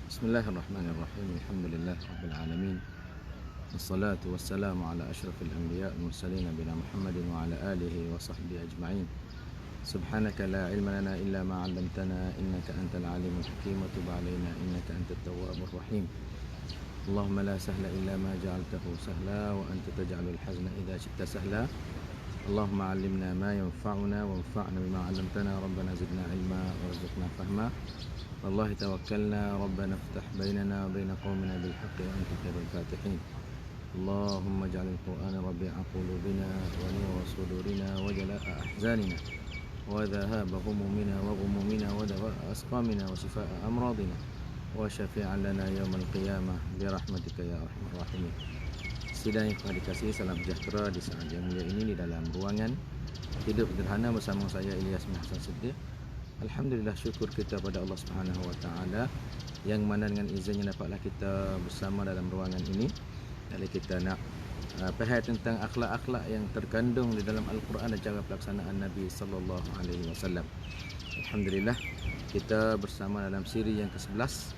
Bismillahirrahmanirrahim. Alhamdulillah rabbil alamin. Wassalatu wassalamu ala asyrafil anbiya wal mursalin nabiyina Muhammadin wa ala alihi wa sahbihi ajma'in. Subhanaka la ilma lana illa ma 'allamtana innaka antal alimul hakim wa tub 'alaina innaka antat tawwabur rahim. Allahumma la sahla illa ma ja'altahu sahla wa anta taj'alul hazna idza syi'ta sahla. Allahumma 'allimna ma yanfa'una wanfa'na bima 'allamtana rabbana zidna 'ilma warzuqna fahma. والله توكلنا ربنا افتح بيننا وبين قومنا بالحق وأنت خير الفاتحين. اللهم اجعل القرآن ربيع قلوبنا ونور صدورنا وجلاء أحزاننا وذهاب همومنا وغمومنا ودواء أسقامنا وشفاء أمراضنا وشفيعا لنا يوم القيامة برحمتك يا أرحم الراحمين. Sidang yang dikasihi, salam sejahtera di saat yang mulia ini di dalam ruangan hidup sederhana bersama saya Ilyas bin Hasan Siddiq. Alhamdulillah, syukur kita pada Allah Subhanahu wa taala yang mana dengan izinnya dapatlah kita bersama dalam ruangan ini. Jadi kita nak bahas tentang akhlak-akhlak yang terkandung di dalam Al-Quran dan cara pelaksanaan Nabi sallallahu alaihi wasallam. Alhamdulillah, kita bersama dalam siri yang ke-11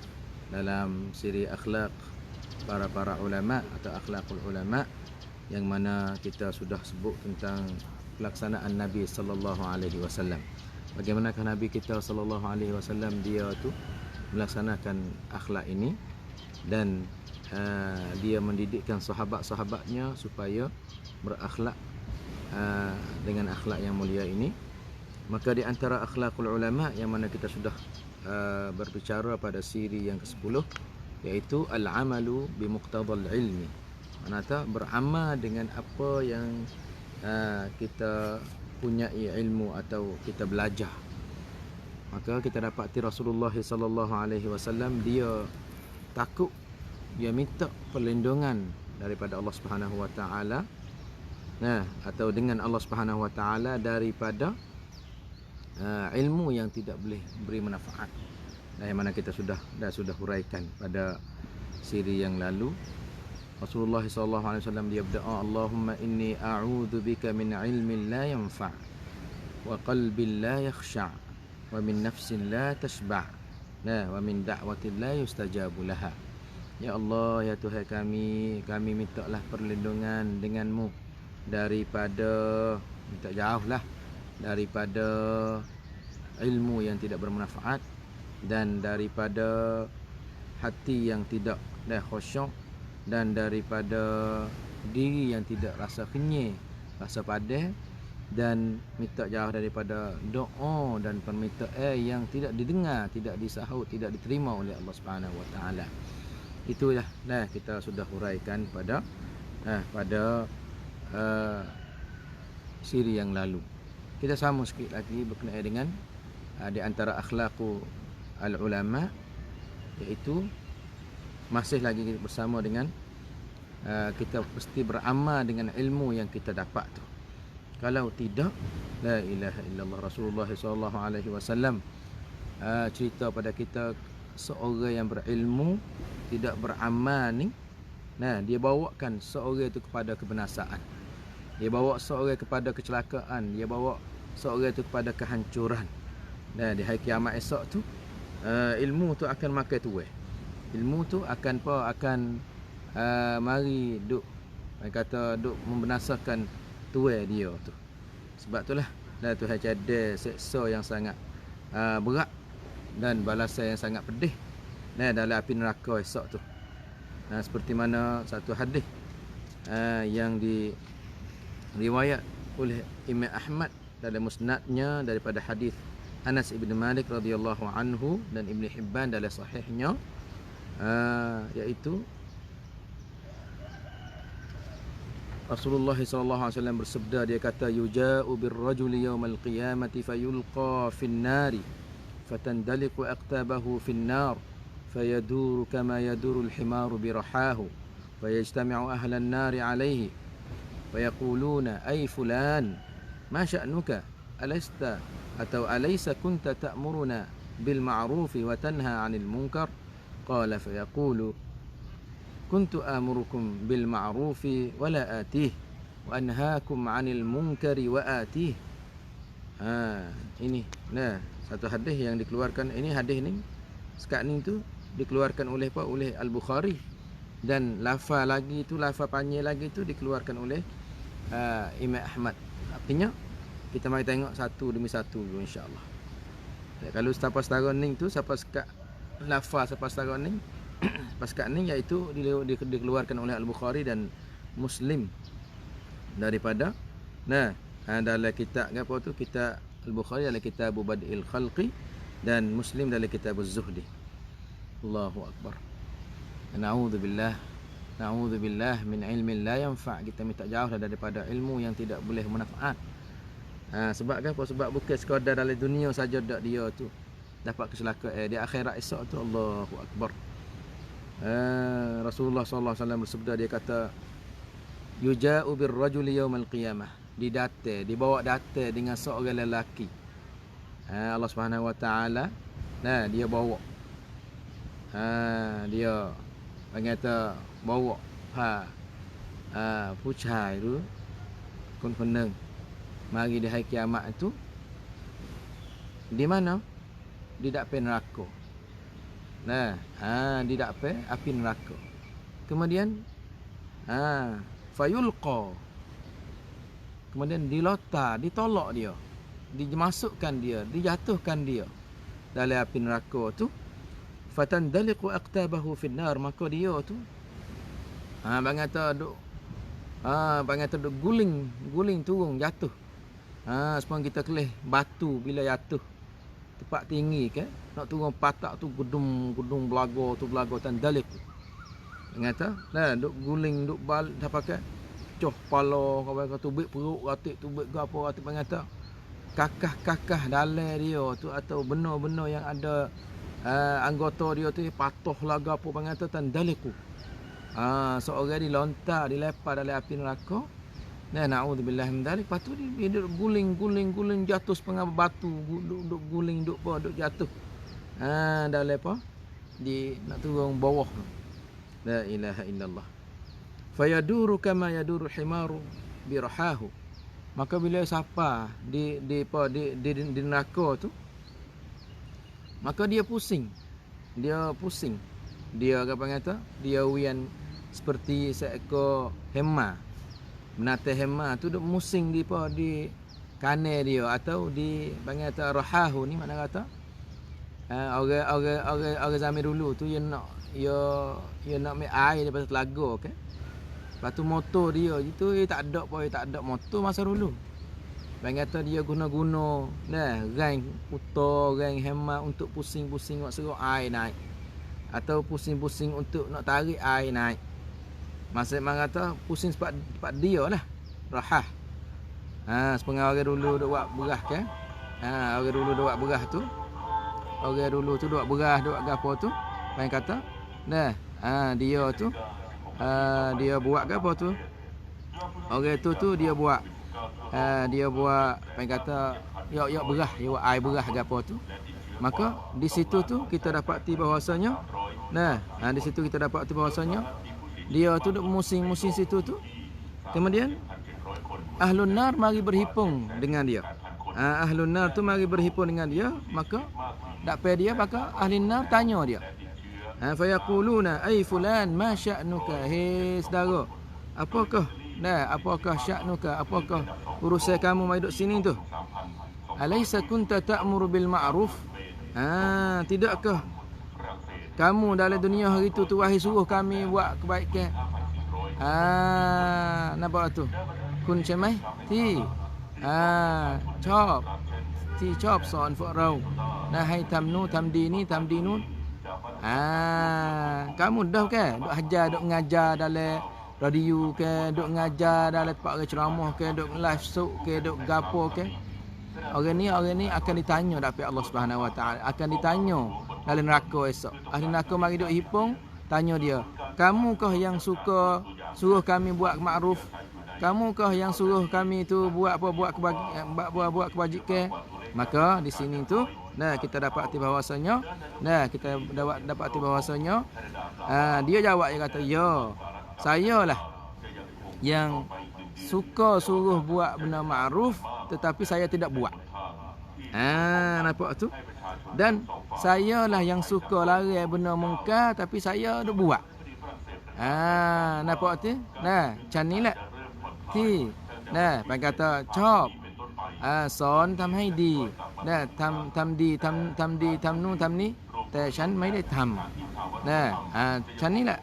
dalam siri akhlak para ulama atau akhlakul ulama, yang mana kita sudah sebut tentang pelaksanaan Nabi sallallahu alaihi wasallam. Bagaimanakah Nabi kita sallallahu alaihi wasallam dia tu melaksanakan akhlak ini, dan dia mendidikkan sahabat-sahabatnya supaya berakhlak dengan akhlak yang mulia ini. Maka di antara akhlakul ulama yang mana kita sudah berbicara pada siri yang ke-10, iaitu al-amalu bi muqtadal ilmi. Maksudnya beramal dengan apa yang kita punyai ilmu atau kita belajar. Maka kita dapati Rasulullah sallallahu alaihi wasallam dia takut, dia minta perlindungan daripada Allah Subhanahu wa taala, atau dengan Allah Subhanahu wa taala daripada ilmu yang tidak boleh beri manfaat. Yang mana kita sudah huraikan pada siri yang lalu. Rasulullah SAW dia berdoa, Allahumma inni a'udzu bika min ilmin la yanfa' wa qalbin la yakhsha' wa min nafsin la tashba' wa min da'watin la yustajabu laha. Ya Allah, ya Tuhan kami mintalah perlindungan denganmu daripada, minta jauhlah daripada ilmu yang tidak bermanfaat, dan daripada hati yang tidak khusyuk, dan daripada diri yang tidak rasa kenyang, rasa padah, dan minta jauh daripada doa dan permintaan yang tidak didengar, tidak disahut, tidak diterima oleh Allah Subhanahu wa taala. Itulah kita sudah huraikan pada siri yang lalu. Kita sambung sikit lagi berkenaan dengan di antara akhlaqu al-ulama, iaitu masih lagi bersama dengan kita mesti beramal dengan ilmu yang kita dapat tu. Kalau tidak, la ilaha illallah. Rasulullah sallallahu alaihi wasallam cerita pada kita, seorang yang berilmu tidak beramal ni, dia bawakan seorang itu kepada kebinasaan, dia bawa seorang kepada kecelakaan, dia bawa seorang itu kepada kehancuran. Di hari kiamat esok tu, ilmu tu akan makan tuai. Ilmu tu akan mari duk membinasakan tuai dia tu. Sebab itulah Tuhan ada seksa yang sangat berat dan balasan yang sangat pedih dalam api neraka esok tu. Seperti mana satu hadis yang diriwayat oleh Imam Ahmad dalam musnadnya daripada hadis Anas ibn Malik radhiyallahu anhu, dan Ibn Hibban dalam sahihnya, iaitu Rasulullah sallallahu alaihi wasallam bersabda, dia kata, yuja'u birrajuli yawmal qiyamati fayulqa fin nari fatandaliqu aqtabahu fin nar fayaduru kama yaduru al-himaru birahahu fayajtami'u ahlan nari alayhi fayaquluna ay fulan ma sya'nuka alasta atau alaysa kunta ta'muruna bil ma'rufi wa tanha 'anil munkar. Qala fayaqulu kuntu amurukum bil ma'rufi wa la atih wa anhaakum 'anil munkari wa atih. Ini satu hadis yang dikeluarkan. Ini hadis ni sekarang ni tu dikeluarkan oleh apa? Oleh Al-Bukhari. Dan lafaz lagi tu, lafaz panjang lagi tu dikeluarkan oleh Imam Ahmad. Artinya kita mari tengok satu demi satu dulu insya-Allah. Kalau siapa setara ning tu, siapa sekat lafaz siapa setara ning paskat ni iaitu dikeluarkan oleh Al-Bukhari dan Muslim daripada dalam kitab apa tu, kitab Al-Bukhari dalam kitab Bad'il Khalqi dan Muslim dalam kitab Az-Zuhdi. Allahu akbar. Na'udzubillah. Na'udzubillah min ilmin la yanfa'. Kita minta jauh daripada ilmu yang tidak boleh manfaat. Sebab apa? Sebab bukan sekadar dalam dunia saja dak dia tu dapat kecelakaan, di akhirat esok tu. Allahu akbar. Rasulullah sallallahu alaihi wasallam bersabda, dia kata yuja'u birrajuli yaumal qiyamah, dibawa datang dengan seorang lelaki. Allah Subhanahu wa taala dia bawa dia kata bawa pucai tu kun peneng mari di hari kiamat tu di mana? Di dalam neraka. Di dalam api neraka. Kemudian fayulqa, kemudian ditolak dia, dimasukkan dia, dijatuhkan dia dalam api neraka tu. Fatandaliqu aqtabahu fin nar, maka dia tu bang kata duk guling turun jatuh. Sepang kita kelih batu bila jatuh tempat tinggi ke, nak turun patak tu gedung belaga tu, belaga tandaliq. Kata duk guling duk bal dah pakai coh pala kau tubik perut ratik tubik gapo ratik, kata kakah dalam dia tu atau benda-benda yang ada anggota dia tu patuh laga apa kata tandaliq. Seorang dilontar dilepas dalam api neraka. Na'udzubillah min dzalik. Patu dia duk guling jatuh setengah batu, duk guling duk jatuh. Dalam apa? Di nak turun bawah. La ilaha illallah. Fayaduru kama yaduru himaru birahahu. Maka bila siapa di neraka tu, maka dia pusing. Dia apa kata? Dia wian seperti seekor hema. Menata hema tu duk musing di kanan dia atau di panggil kata rahahu ni, makna kata orang zaman dulu tu dia nak ambil air daripada telaga kan. Lepas tu motor dia itu tak ada motor masa dulu. Panggil kata dia guna rang putar, rang hema untuk pusing-pusing nak serok air naik, atau pusing-pusing untuk nak tarik air naik. Maksud kata pusing sebab dia lah rahah. Sepengah orang dulu duk buat berah kan. Orang dulu duk buat berah tu. Orang dulu tu duk berah duk gapo tu. Panggil kata dia tu dia buat gapo tu. Orang tu dia buat panggil kata ya berah, dia buat air berah gapo tu. Maka di situ tu kita dapati bahawasanya di situ kita dapati bahawasanya dia tu duk musing situ tu. Kemudian ahlun nar mari berhipung dengan dia. Ahlun nar tu mari berhipung dengan dia, maka dapat dia maka ahli nar tanya dia. Fayaquluna ay fulan ma sya'nuka, hei saudara, apakah sya'nuka, apakah urusan kamu mai duduk sini tu? Alaysa kunta ta'muru bil ma'ruf? Tidakkah kamu dalam dunia hari tu wahai suruh kami buat kebaikan? Nampak tu? Kun cemai ti. Chop son for rau. Nahai tamnu tamdinun. Kamu dah ke duk hajar, duk ngajar dalam radio ke, duk ngajar dalam tempat ceramah ke, duk live show ke, duk gapo ke? Orang ni akan ditanya dapat Allah Subhanahu wa taala, akan ditanya dalam neraka esok. Ahli neraka mari duk hipung, tanya dia, "Kamukah yang suka suruh kami buat makruf? Kamukah yang suruh kami tu buat kebajikan?" Maka di sini tu kita dapati bahawasanya dia jawab, dia kata, "Ya, saya lah yang suka suruh buat benda makruf tetapi saya tidak buat." Nampak tu? Dan saya lah yang suka larang benda mungkar, tapi saya duk buat. Nampak tu? Nah, macam ni lah. Ti. Nah, pai kata chop. สอนทำให้ดีนะทำดีทำดีทำนู่นทำนี้แต่ฉันไม่ได้ทำนะฉันนี่แหละ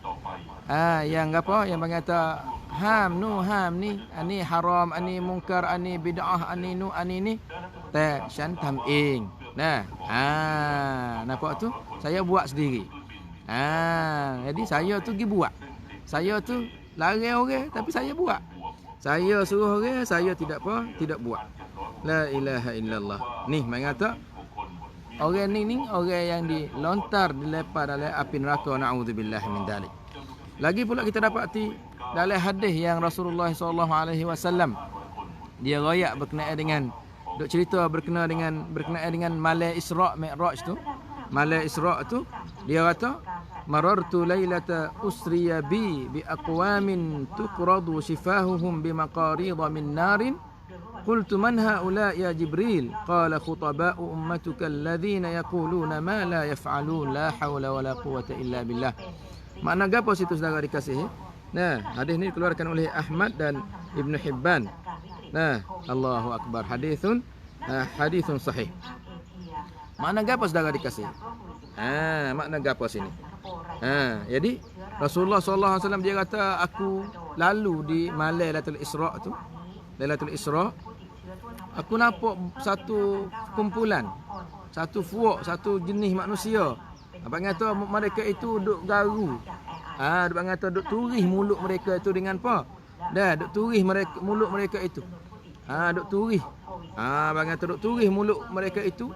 yang apa yang berkata ham nu ham ni ani haram ani mungkar ani bid'ah ani nu ani ni แต่ฉันทำเองนะnampak tu saya buat sendiri jadi saya tu pergi buat saya tu larang orang tapi saya buat saya suruh orang saya tidak buat. La ilaha illallah. Ni mengata orang ni orang yang dilontar dilepar dalam api neraka, naudzubillah min dalik. Lagi pula kita dapati dalam hadis yang Rasulullah SAW dia royak berkenaan dengan duk cerita berkenaan dengan malam Isra' Mi'raj tu. Malam Isra' tu dia kata marartu lailata usriya bi aqwamin tuqradu shifahuhum bi maqarid min narin قلت من هؤلاء يا جبريل قال خطباء أمتك الذين يقولون ما لا يفعلون لا حول ولا قوة إلا بالله. Makna apa situ saudara dikasihi? Nah, hadis ini dikeluarkan oleh Ahmad dan Ibn Hibban. Nah, Allahu Akbar. Hadithun sahih. Makna apa saudara dikasihi? Makna apa sini? Jadi Rasulullah SAW dia kata aku lalu di malam Lailatul Isra' tu. Lailatul Isra' aku nampak satu kumpulan, satu fuak, satu jenis manusia. Abang kata mereka itu duk garu. Abang kata duk turih mulut mereka itu dengan apa? Duk turih mulut mereka itu. Duk turih. Abang kata duk turih mulut mereka itu.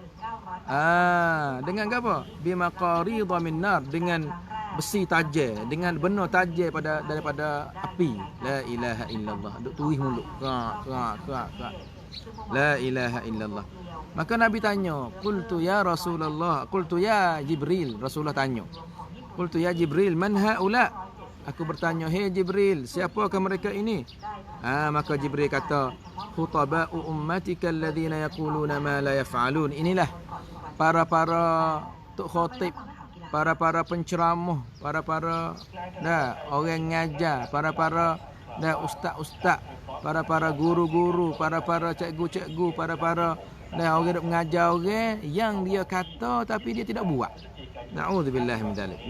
Dengan apa? Bimaqaridha min nar, dengan besi tajam, dengan benda tajam daripada api. La ilaha illallah. Duk turih mulut. Kerak. La ilaha illallah. Maka Nabi tanya, qultu ya Rasulullah, qultu ya Jibril. Rasulullah tanya, qultu ya Jibril, man haula? Aku bertanya, hey Jibril, siapakah mereka ini? Maka Jibril kata, khutaba'u ummatika alladhina yaquluna ma la yaf'alun. Inilah para tok khotib, para penceramah, para orang ngajar, para ustaz-ustaz, para guru-guru, para cikgu-cikgu, para orang duk mengajar orang yang dia kata tapi dia tidak buat. Naudzubillah min dzalik.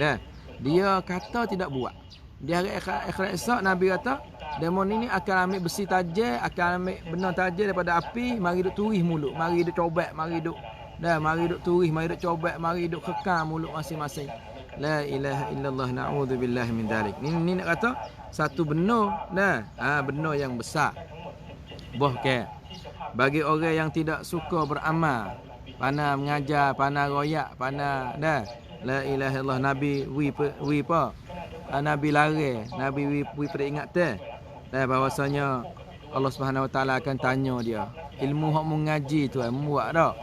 Dia kata tidak buat. Di hari akhirat esok Nabi kata, demon ini akan ambil besi tajam, akan ambil benda tajam daripada api, mari duk turih mulut, mari duk cobek, mari duk turih, mari duk cobek, mari duk kekam mulut masing-masing. La ilaha illallah, naudzubillah min dzalik. Ni nak kata satu benda, benda yang besar. Bahkan bagi orang yang tidak suka beramal, pandai mengajar, pandai royak, pandai la ilaha illallah, Nabi wi apa? Nabi lari, Nabi wi peringatan bahwasanya Allah Subhanahu Wa Taala akan tanya dia, ilmu hak mengaji tu membuat tak?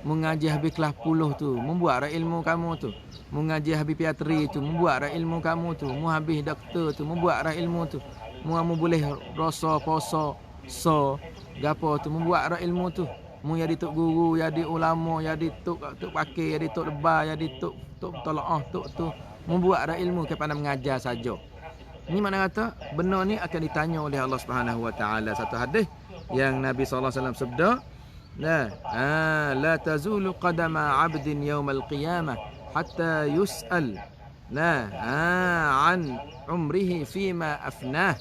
Mengaji habis kelas 10 tu, membuat dak ilmu kamu tu. Mengaji habis piatri tu, membuat dak ilmu kamu tu. Mu habis doktor tu, membuat dak ilmu tu. Mu boleh rasa puasa gapo tu, membuat dak ilmu tu. Mu jadi tok guru, jadi ulama, jadi tok pakir, jadi tok lebar, jadi tok tolaah, tok tu. Membuat dak ilmu kepada mengajar saja. Ini makna kata benda ni akan ditanya oleh Allah Subhanahu Wa Taala. Satu hadis yang Nabi sallallahu alaihi wasallam sabda, لا تزول قدم عبد يوم القيامة حتى يسأل عن عمره فيما أفناه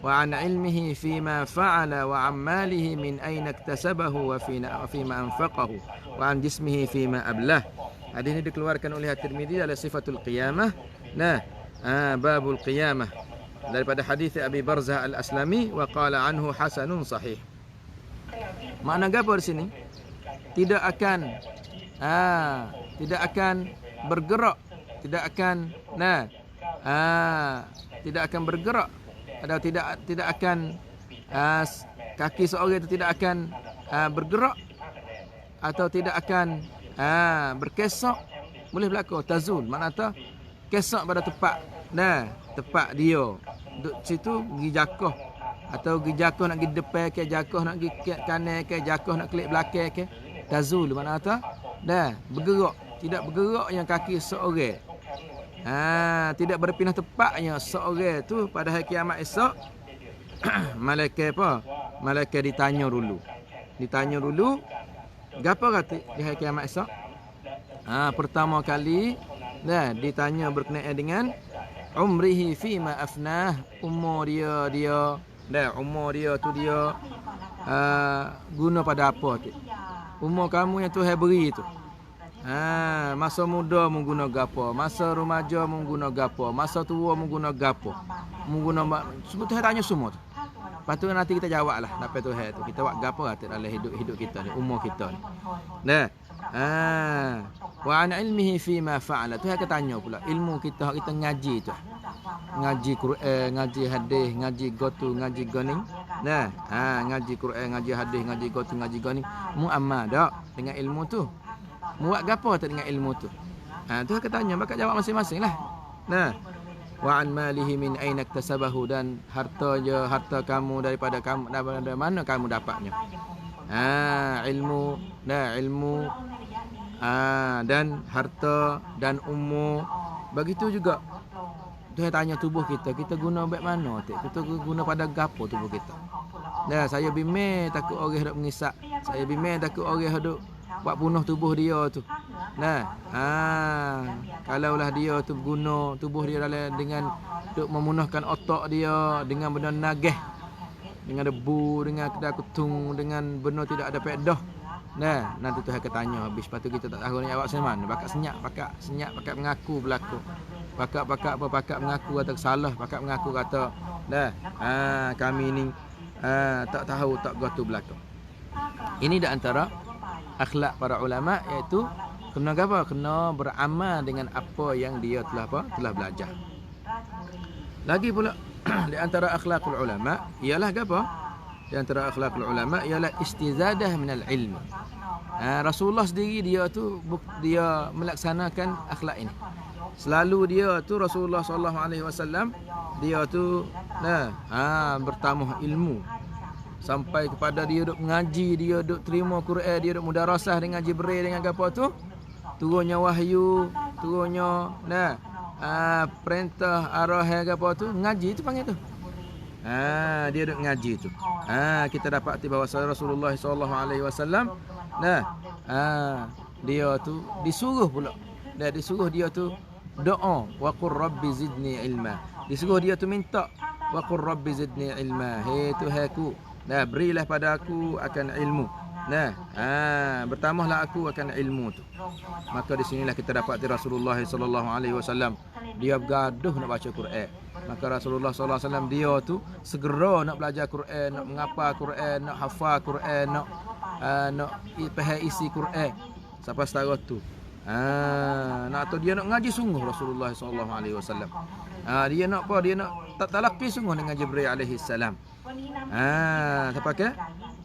وعن علمه فيما فعل وعن ماله من أين اكتسبه وفيما أنفقه وعن جسمه فيما أبلاه. Hadis ini dikeluarkan oleh At-Tirmidzi dalam Sifatul Qiyamah. Babul Qiyamah, daripada hadis Abi Barzah Al-Aslami, wa qala anhu hasanun sahih. Makna apa di sini? Tidak akan bergerak, tidak akan bergerak, atau tidak akan kaki seorang itu tidak akan bergerak, atau tidak akan berkesak. Boleh berlaku tazul, makna tu kesak pada tempat dia duduk situ, pergi jakoh, atau pergi jakoh nak pergi depan ke, jakoh nak pergi kanan ke, jakoh nak klik belakang ke. Tazul makna apa? Dah, bergerak. Tidak bergerak yang kaki seorang. Tidak berpindah tepatnya seorang tu pada hari kiamat esok. Malaikat apa? Malaikat ditanya dulu. Ditanya dulu, gapo kata di hari kiamat esok? Pertama kali ditanya berkenaan dengan umrihi fima afnah, umur dia umur dia tu dia guna pada apa tu? Umur kamu yang Tuhan beri tu. Masa muda mu guna gapo, masa remaja mu guna gapo, masa tua mu guna gapo. Mu guna semua Tuhan tanya semua tu. Lepas tu nanti kita jawablah dapat Tuhan tu. Kita buat gapo kata dalam hidup kita ni, umur kita ni. Wa an ilmihi fima fa'ala. Tuhan akan tanya pula ilmu kita ngaji tu. Ngaji Quran, ngaji hadis, ngaji gotu, ngaji goning. Ngaji Quran, ngaji hadis, ngaji gotu, ngaji goning. Mu amal dak dengan ilmu tu. Mu buat gapo tak dengan ilmu tu? Tuhan akan tanya, maka jawab masing-masing lah. Wa an malihi min aina iktasabahu, dan harta kamu daripada mana kamu dapatnya. Ilmu dan harta dan umur. Begitu juga Tuhan tanya tubuh kita guna baik mana tu? Kita guna pada gapo tubuh kita. Saya bimbang takut orang hendak mengisak. Saya bimbang takut orang hendak buat bunuh tubuh dia tu. Kalaulah dia tu guna tubuh dia dengan untuk memunahkan otak dia dengan benda nagih, dengan debu, dengan kedai kutung, dengan benda tidak ada faedah. Nanti Tuhan akan tanya habis. Lepas tu kita tak tahu nak jawab macam mana. Pakat mengaku berlaku. Pakat mengaku kata salah, pakat mengaku kata kami ni tak tahu tak gotu berlaku. Ini di antara akhlak para ulama, iaitu kena apa? Kena beramal dengan apa yang dia telah belajar. Lagi pula di antara akhlakul ulama ialah apa? Di antara akhlakul ulama ialah istizadah minal ilmi. Rasulullah sendiri dia melaksanakan akhlak ini. Selalu dia tu Rasulullah sallallahu alaihi wasallam dia tu bertambah ilmu sampai kepada dia duk mengaji, dia duk terima Quran, dia duk mudarasah dengan Jibril dengan apa tu? Turunnya wahyu, turunnya perintah arah apa tu? Ngaji tu panggil tu. Dia duk ngaji tu. Kita dapati bahawa Rasulullah sallallahu alaihi wasallam dia tu disuruh pula. Disuruh dia tu doa, wa qur rabbi zidni ilma. Disuruh dia tu minta, wa qur rabbi zidni ilma. Hei Tuhanku, berilah pada aku akan ilmu. Bertambahlah aku akan ilmu tu. Maka di sinilah kita dapati Rasulullah sallallahu alaihi wasallam dia bergaduh nak baca Quran. Maka Rasulullah sallallahu alaihi wasallam dia tu segera nak belajar Quran, nak menghafal Quran, nak hafal Quran, nak faham isi Quran. Sampai setara tu. Atau dia nak ngaji sungguh Rasulullah sallallahu alaihi wasallam. Dia nak apa? Dia nak talaqi sungguh dengan Jibril alaihi salam. Sebab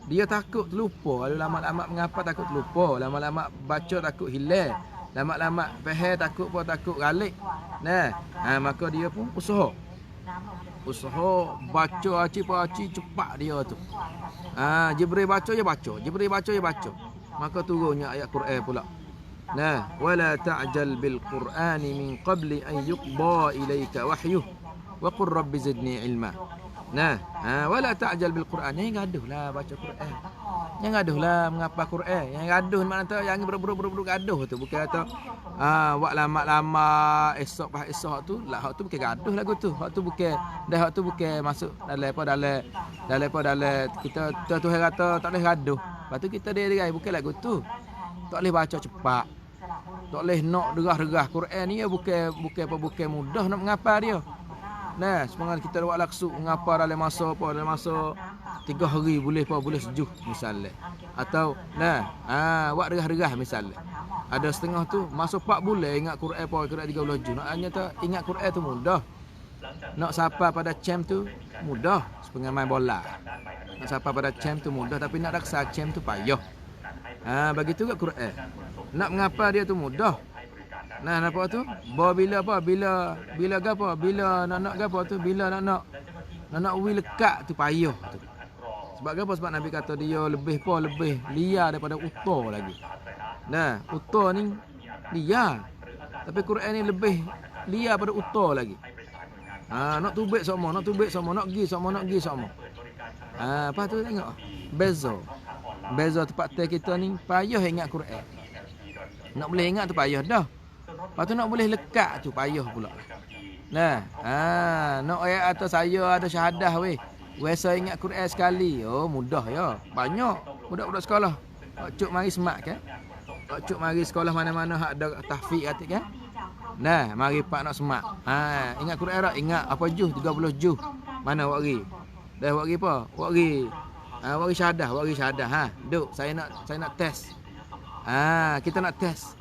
dia takut terlupa. Kalau lama-lama mengapa takut terlupa, lama-lama baca takut hilang, lama-lama faham takut galik. Maka dia pun usaha baca aci cepat dia tu. Jibril baca je baca. Maka turunnya ayat Quran pula. Wala ta'jal bil Qur'ani min qabli an yuqda ilaika wahyuh wa qur rabbi zidni ilma. Wala ta'jal bil Qur'an. Jangan gaduhlah baca Quran. Jangan gaduhlah menghafal Quran. Yang gaduh makna tu yang berburu gaduh tu, bukan kata buat lama-lama esok tu lah. Hak tu bukan gaduh lagu tu. Hak tu bukan masuk dalam kita Tuhan kata tak boleh gaduh. Lepas tu kita dia bukan lagu tu. Tak boleh baca cepat. Tak boleh nak derah-derah. Quran ni bukan mudah nak menghafal dia. Semangat kita buat laksuk menghafal dalam masa 3 hari boleh sejuk misalnya. Atau buat derah-derah misalnya. Ada setengah tu masa 4 bulan ingat Quran kira 30 juz. Maknanya tu ingat Quran tu mudah. Nak sampai pada cam tu mudah, sepengen main bola. Nak sampai pada cam tu mudah, tapi nak raksa cam tu payah. Begitu juga Quran. Nak mengapa dia tu mudah. Nampak tu? Bila nak lekat tu payah tu. Sebab apa? Sebab Nabi kata dia lebih liar daripada uta lagi. Nah, uta ni liar. Tapi Quran ni lebih liar pada uta lagi. Nak tubik sama, nak gi sama. Apa tu tengok. Beza tempat kita ni payah ingat Quran. Nak boleh ingat tu payah dah. Lepas tu nak boleh lekat tu payah pula. Nah, nak ayat atas saya ada syahadah weh. Biasa ingat Quran sekali. Oh, mudah ya. Banyak budak-budak sekolah. Cuk mari semak kan. Cuk mari sekolah mana-mana hak ada tahfiz atik kan. Nah, mari pak nak semak. Ingat Quran tak? Ingat apa juh 30 juh. Mana wak ri? Dah wak ri apa? Wak ri. Wak ri syahadah. Duk, saya nak test. Kita nak test.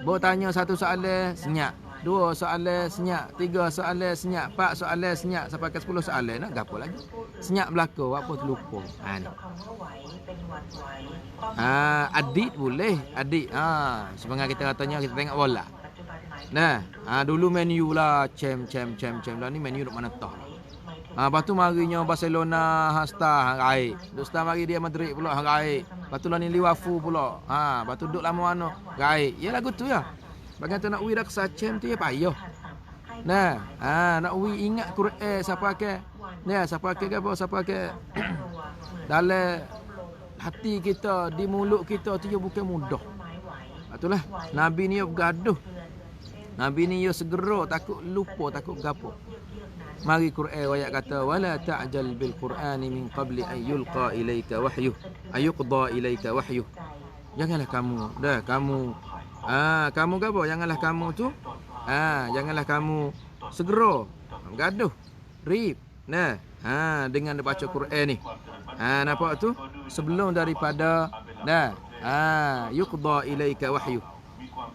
Bo tanya satu soalan senyap. 2 soalan senyap, 3 soalan senyap, 4 soalan senyap sampai ke 10 soalan nak gapo lagi. Senyap belaka, apa terlupa. Ni. Adik boleh, adik. Sebenarnya kita katanya kita tengok bola. Nah, dulu menu lah cem lah ni menu duk mana tah. Lepas tu marinya Barcelona Star hang raik. Duk Star mari dia Madrid pula hang raik. Lepas tu lah ni Liverpool pula. Lepas tu duk lama mana raik. Ya lagu tu ya. Bagian tu nak wi dak sacem tu ya payah. Nah, nak wi ingat Quran siapa ke? Nah, siapa ke apa? Siapa ke? Dalam hati kita, di mulut kita tu ya bukan mudah. Itulah Nabi ni ya bergaduh. Nabi ni ya segera takut lupa, takut gapo. Mari Quran ayat kata wala ta'jal bil Qur'ani min qabli an yulqa ilaika wahyuh ayuqda ilaika wahyuh. Janganlah kamu, kamu ke apa? Janganlah kamu tu janganlah kamu segera gaduh rib. Nah, dengan baca Quran ni. Nampak tu? Sebelum daripada yuqda ilaika wahyu.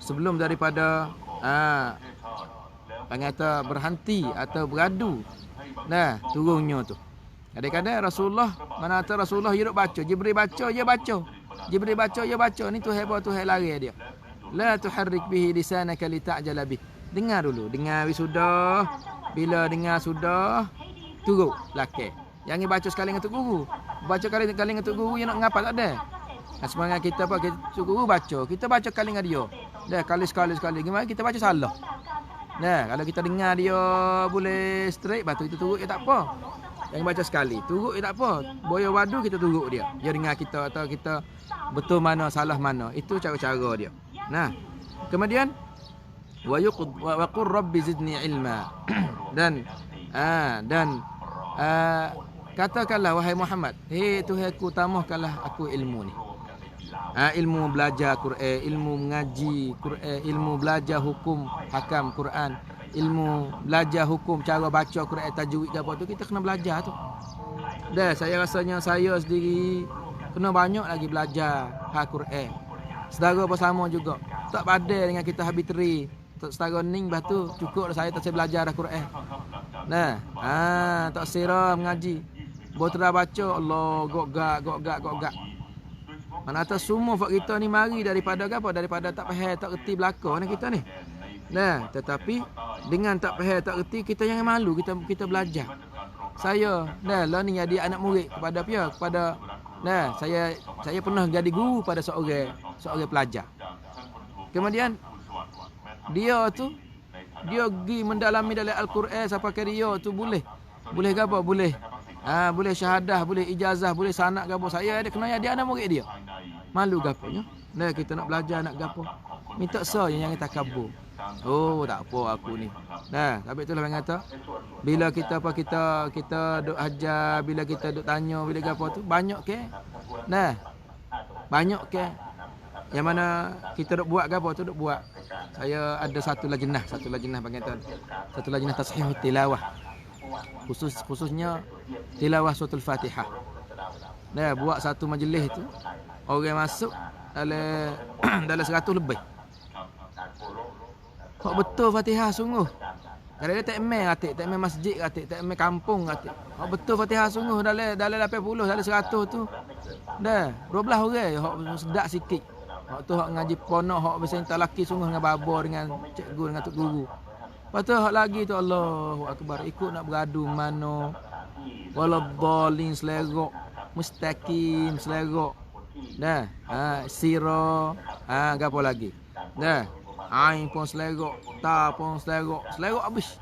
Sebelum daripada kata berhenti atau beradu. Nah, turunnya tu. Kadang-kadang Rasulullah, mana kata Rasulullah dia duk baca, Jibril baca, dia baca. Jibril baca, dia baca. Ni tu hebat tu lari dia. La tuharrik bihi lisanaka lita'jala bih. Dengar dulu, dengar sudah. Bila dengar sudah, turut belakang. Jangan baca sekali dengan tok guru. Baca kali dengan tok guru yang nak ngapa tak ada. Semangat kita apa tok guru baca, kita baca kali dengan dia. Dah sekali. Gimana kita baca salah. Nah, kalau kita dengar dia boleh straight, batu itu turut ya tak apa. Jangan baca sekali, turut ya tak apa. Boya wadu kita turut dia. Dia dengar kita atau kita betul mana salah mana. Itu cara-cara dia. Nah, kemudian wa qur rabbi zidni ilma. dan katakanlah wahai Muhammad, Tuhanku tambahkanlah aku ilmu ni. Ilmu belajar Quran, ilmu mengaji Quran, ilmu belajar hukum hakam Quran, ilmu belajar hukum cara baca Quran tajwid ke apa tu kita kena belajar tu. Dah saya rasanya saya sendiri kena banyak lagi belajar Quran. Saudara pun sama juga. Tak padai dengan kita habis teri. Saudara ning batu cukup saya tak saya belajar Quran. Nah, tak sira mengaji. Botra baca Allah gok-gak. Mana atas semua fak kita ni mari daripada apa? Daripada tak faham, tak reti belaka ni kita ni. Nah, tetapi dengan tak faham, tak reti kita jangan malu, kita belajar. Saya lah ni jadi anak murid kepada saya pernah jadi guru pada seorang pelajar. Kemudian dia pergi mendalami dalam Al-Quran sampai ke dia tu boleh apa? Boleh syahadah, boleh ijazah, boleh sanak gapo. Saya ada kena dia anak murid dia. Malu gaponya. Nah, kita nak belajar nak gapo. Minta saya jangan takabur. Oh, tak apa aku ni. Nah, tapi itulah yang kata bila kita duk ajar, bila kita duk tanya, bila gapo tu banyak ke? Nah. Banyak ke? Yang mana kita duk buat gapo tu duk buat. Saya ada satu lajnah bagi kata. Satu lajnah tashihut tilawah. Khususnya tilawah suratul Fatihah. Nah, buat satu majlis tu orang masuk dalam 100 lebih. Hak betul Fatihah sungguh. Kalau dia tak main atik, tak main masjid atik, tak main kampung atik. Hak betul Fatihah sungguh dalam 80, dalam 100 tu. Dah 12 orang hak sedak sikit. Hak tu hak ngaji ponok, hak bersentak laki sungguh dengan baba, dengan cikgu, dengan tok guru. Lepas tu hak lagi tu Allahu Akbar, ikut nak beradu mana. Waladhdallin selerok, mustaqim selerok. Dah. Siro. Gapo lagi? Dah. Ain pun selerok, ta pun selerok. Selerok habis.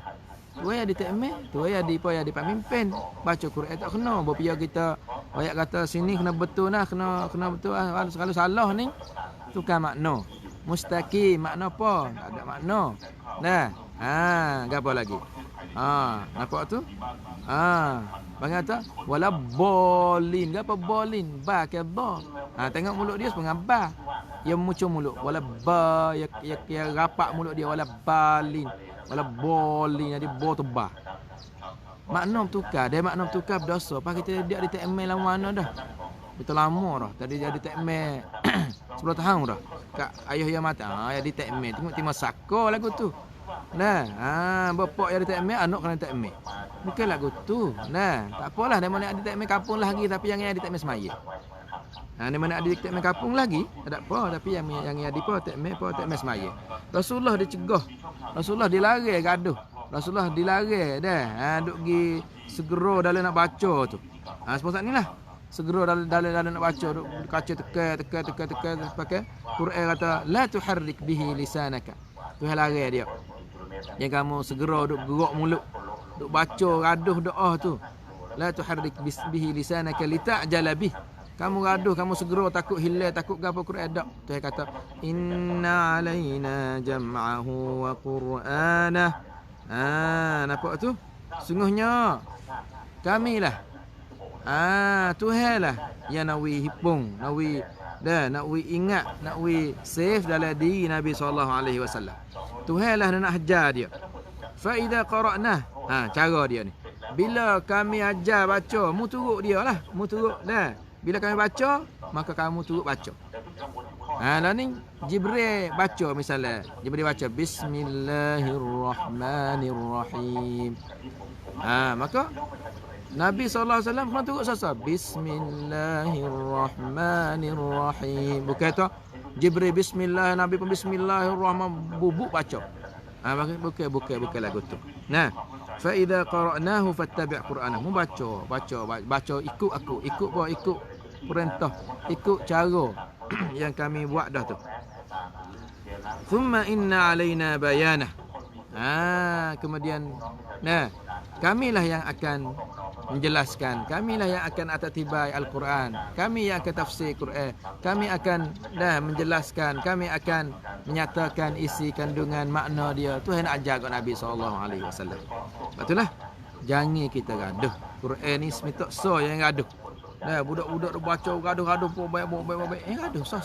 Tu ya di takmir, tu ya di apa ya di pemimpin. Baca Quran tak kena. Berpia kita ayat kata sini kena betul nah, kena betul kalau salah ni tukar makna. Mustaqim makna apa? Tak ada makna. Dah. Gapo lagi? Nampak tu? Bang kata wala bolin. Gapo bolin? Ba ke ba. Tengok mulut dia setengah ba. Dia muncul mulut. Wala ba ya rapak mulut dia wala balin. Wala bolin jadi bo tu ba. Makna bertukar, dia makna bertukar berdosa. Apa kita dia di takmir lama mana dah. Kita lama dah. Tadi jadi takmir 10 tahun dah. Kak ayah dia mati. Ya di takmir. Tengok timah saka lagu tu. Nah, bapak yang di takmir, anak kena takmir. Bukan lagu tu. Nah, tak apalah dia mana ada takmir kampung lagi tapi yang ada takmir semaya. Dia mana ada takmir kampung lagi, tak apa tapi yang ada takmir semaya. Rasulullah dicegah. Rasulullah dilarang gaduh. Rasulullah dilarang dah. Duk gi segera dalam nak baca tu. Sebab ni lah. Segera dalam nak baca duk kaca teka pakai Quran kata la tuharrik bihi lisanaka. Tu hal larang dia. Yang kamu segera duk gerak mulut, duk baca gaduh doa tu. La tuharrik bihi lisanaka lita'jala bih. Kamu gaduh, kamu segera takut hilang, takut gapo Quran dak. Tu kata inna alaina jam'ahu wa qur'anah. Nampak tu? Sungguhnya kamilah. Tuhan lah yang nawi hipung, nawi ingat, nawi save dalam diri Nabi SAW. Tuhan lah nak ajar dia. Fa idza qara'nah. Cara dia ni. Bila kami ajar baca, mu turut dia lah, mu turut dah. Bila kami baca, maka kamu turut baca. Lah ni Jibril baca misalnya. Jibril baca Bismillahirrahmanirrahim. Maka Nabi SAW pernah turut sasa Bismillahirrahmanirrahim. Bukan tu Jibril Bismillah, Nabi pun Bismillahirrahmanirrahim bubuk baca. Bukan lagu tu. Nah, fa idza qara'nahu fattabi' qur'anahu. Baca ikut aku, ikut perintah, ikut cara yang kami buat dah tu. Thumma inna alaina bayanah. Kemudian kamilah yang akan menjelaskan, kamilah yang akan atattibai Al-Quran, kami yang akan tafsir Quran, kami akan menjelaskan, kami akan menyatakan isi kandungan makna dia. Tu yang nak ajar kat Nabi SAW. Itulah jangan kita gaduh. Quran ni semitok so yang gaduh. Budak-budak baca gaduh pun baik. Gaduh so.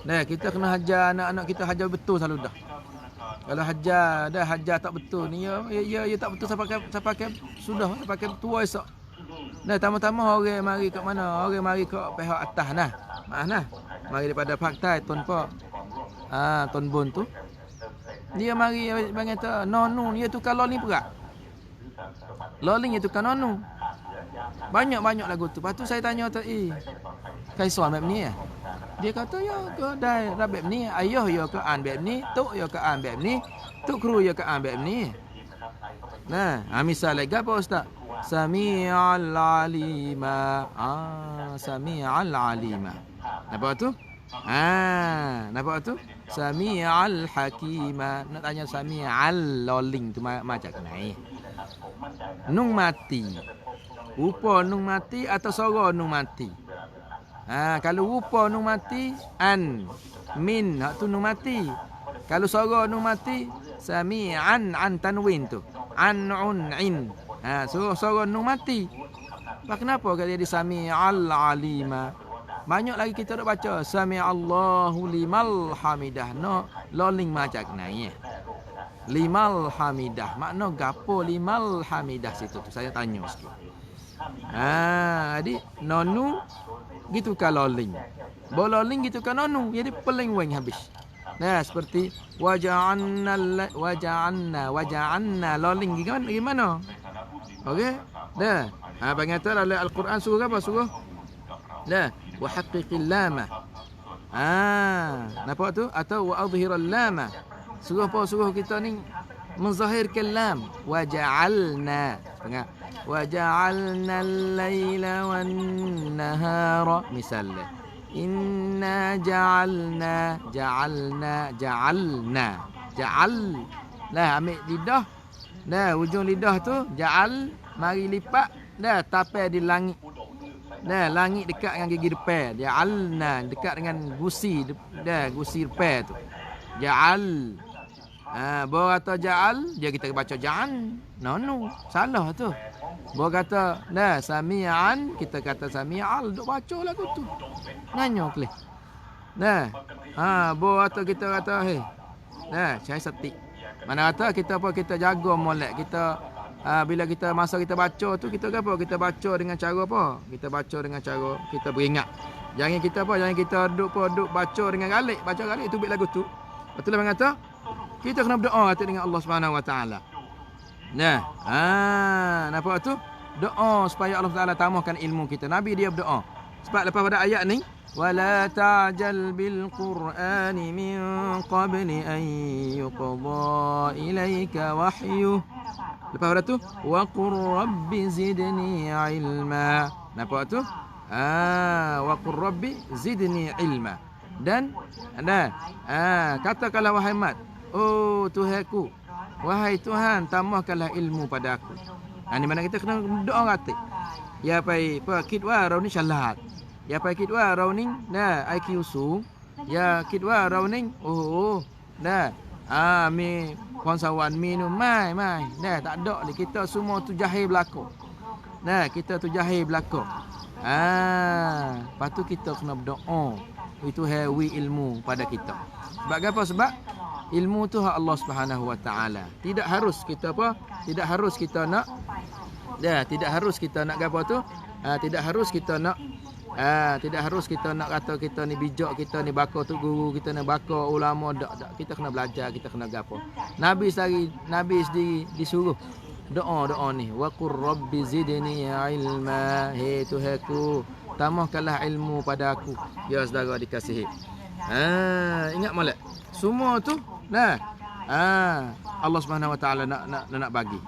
Kita kena hajar anak-anak kita, hajar betul selalu dah. Kalau hajar tak betul ni ya tak betul sampai tua esok. Tama-tama orang mari kat mana? Orang mari kat pihak atas nah. Maaf nah. Mari daripada fakta tuan pak. Tuan Bon tu. Dia mari bang kata nonu dia tukar lolling perak. Lolling dia tukar nonu. Banyak lagu tu. Lepas tu saya tanya tu, Kaisan bab ni ya? Dia kata ya ke dah bab ni, ayah ya ke an bab ni, tok ya ke an bab ni, tok kru ya ke an bab ni. Misal lagi apa ustaz? Sami'al alima. Sami'al alima. Nampak tu? Nampak tu? Sami'al hakima. Nak tanya Sami'al loling tu macam naik. Nung mati. Rupa nung mati atau suara nung mati. Kalau rupa nung mati min hak tu nung mati. Kalau suara nung mati sami'an tanwin tu. In. Suara nung mati. Kenapa kalau dia sami'al alima? Banyak lagi kita nak baca sami'allahu limal hamidah. No loling macam naik. Limal hamidah. Makna gapo limal hamidah situ tu saya tanya sikit. Jadi nonu gitu kan loling. Bololing gitu kan nonu. Jadi peling weng habis. Seperti waja'anna loling gimana? Okey? Bagi kata dalam Al-Quran surah apa surah? Wa haqqiqil lama. Nampak tu? Atau wa adhiral lama. Surah apa surah kita ni menzahirkan lam. Wa ja'alna. wa ja'alna al-laila wan-nahara misalnya inna ja'alna ja'al lah ambil lidah dah ujung lidah tu ja'al mari lipat dah tapai di langit dah langit dekat dengan gigi depan ja'alna dekat dengan gusi dah gusi depan tu ja'al bawa kata ja'al dia kita baca ja'an no salah tu bawa kata dah sami'an kita kata sami'al duk baca lagu tu nyanyo kelih dah bawa kata kita kata hey dah saya setik mana kata kita apa kita jaga molek kita bila kita masa kita baca tu kita apa kita baca dengan cara apa kita baca dengan cara kita beringat jangan kita duk baca dengan galik tu bit lagu tu betul lah kata kita kena berdoa hati dengan Allah Subhanahu Wa Taala. Nah, nampak tu? Doa supaya Allah Taala tambahkan ilmu kita. Nabi dia berdoa. Sebab lepas pada ayat ni, wala ta'jal bil Qur'ani min qabli an yuqda ilaika wahyu. Lepas pada tu, wa qur rabbi zidni ilma. Nampak tu? Wa qur rabbi zidni ilma. Dan katakanlah wahai mat, oh Tuhanku, wahai Tuhan, tambahkanlah ilmu pada aku. Ni mana kita kena doa kata. Ya pai pa kitwa rau ni syalat. Ya pai kitwa rau ni IQ su. Ya kitwa rau ni mi konsawan minum mai. Tak ada ni kita semua tu jahil belako. Kita tu jahil belako. Lepas tu kita kena berdoa. Itu hewi ilmu pada kita. Sebab apa? Sebab ilmu tu hak Allah Subhanahu Wa Taala. Tidak harus kita apa? Tidak harus kita nak apa tu? Tidak harus kita nak kata kita ni bijak, kita ni baka tu guru, kita ni baka ulama, tak. Kita kena belajar, kita kena gapo. Nabi sendiri disuruh doa ni. Wa qur rabbi zidni ilma. Hei Tuhanku, tambahkanlah ilmu pada aku. Ya saudara dikasihi. Ingat molek. Semua tu Allah Subhanahu Wa Taala nak bagi.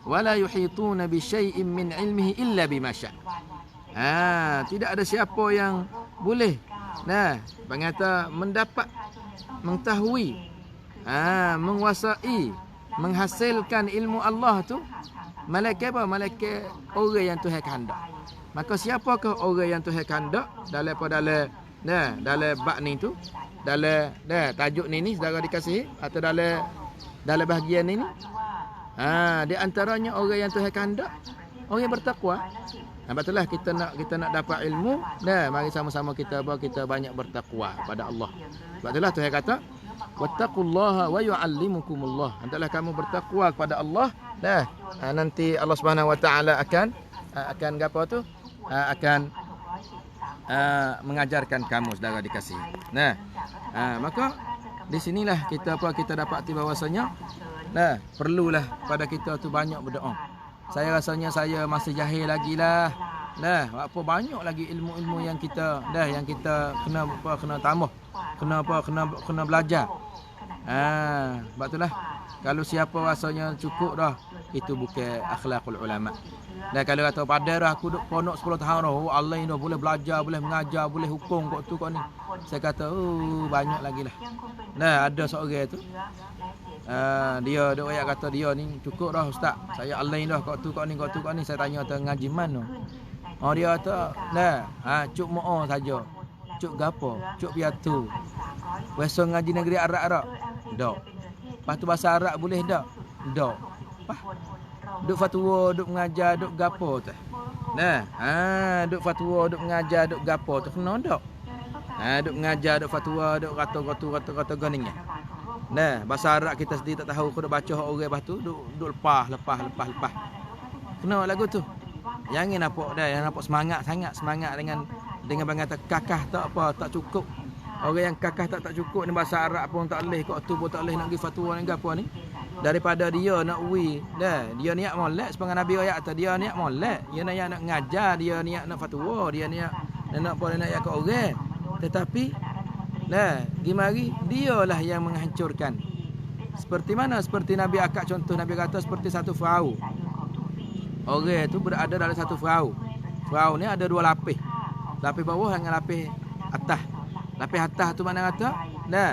Wala yuhituna bi syai'in min ilmihi illa bima syaa. Tidak ada siapa yang boleh kata mendapat mengetahui menguasai menghasilkan ilmu Allah tu malaikat apa? Malaikat orang yang Tuhan kehendak. Maka siapakah orang yang Tuhan kehendak dalam bab ni tu, dalam tajuk ni saudara dikasihi, atau dalam bahagian ni di antaranya orang yang Tuhan kehendak, orang yang bertakwa. Betul lah kita nak dapat ilmu, mari sama-sama kita banyak bertakwa pada Allah. Sebab itulah Tuhan kata wattaqullaha wa yu'allimukumullah. Hendaklah kamu bertakwa kepada Allah, nanti Allah Subhanahu Wa Taala akan apa tu? Akan mengajarkan kamu saudara dikasihi. Maka di sinilah kita dapati bahwasanya perlulah pada kita tu banyak berdoa. Saya rasanya saya masih jahil lagi lah. Apa banyak lagi ilmu-ilmu yang kita kena tambah. Kena belajar. Sebab itulah kalau siapa rasanya cukup dah, itu bukan akhlakul ulama. Kalau kata pada dah aku duk pondok 10 tahun dah, Allah ni dah boleh belajar, boleh mengajar, boleh hukum kok tu kok ni. Saya kata banyak lagi lah. Ada seorang tu dia duk ayat kata dia ni cukup dah ustaz. Saya Allah ni dah kok tu kok ni. Saya tanya tu ngaji mana? Dia kata cuk mo'o saja. Cuk gapo? Cuk piatu. Biasa ngaji negeri Arab. Dak. Lepas tu bahasa Arab boleh dak? Dak. Duk fatwa, duk mengajar, duk gapo tu. Duk fatwa, duk mengajar, duk gapo tu kena dak? Duk mengajar, duk fatwa, duk kata ganing. Bahasa Arab kita sendiri tak tahu, kena baca orang lepas tu duk lepas. Kena lagu tu. Jangan nampak semangat dengan bangata kakah tak cukup. Orang yang kakah tak cukup ni bahasa Arab pun tak leh, kok tu pun tak leh nak pergi fatwa ni gapo ni. Daripada dia nak dia niat molek sepanjang Nabi ayat tu, dia niat molek, dia nak ngajar, dia niat nak fatwa, dia niat nak ayat ke orang. Tetapi gimari dialah yang menghancurkan. Seperti mana? Seperti Nabi akak contoh Nabi kata seperti satu perahu. orang tu berada dalam satu perahu. Perahu ni ada 2 lapis. Lapis bawah dengan lapis atas. Lapis atas tu mana kata? Dah.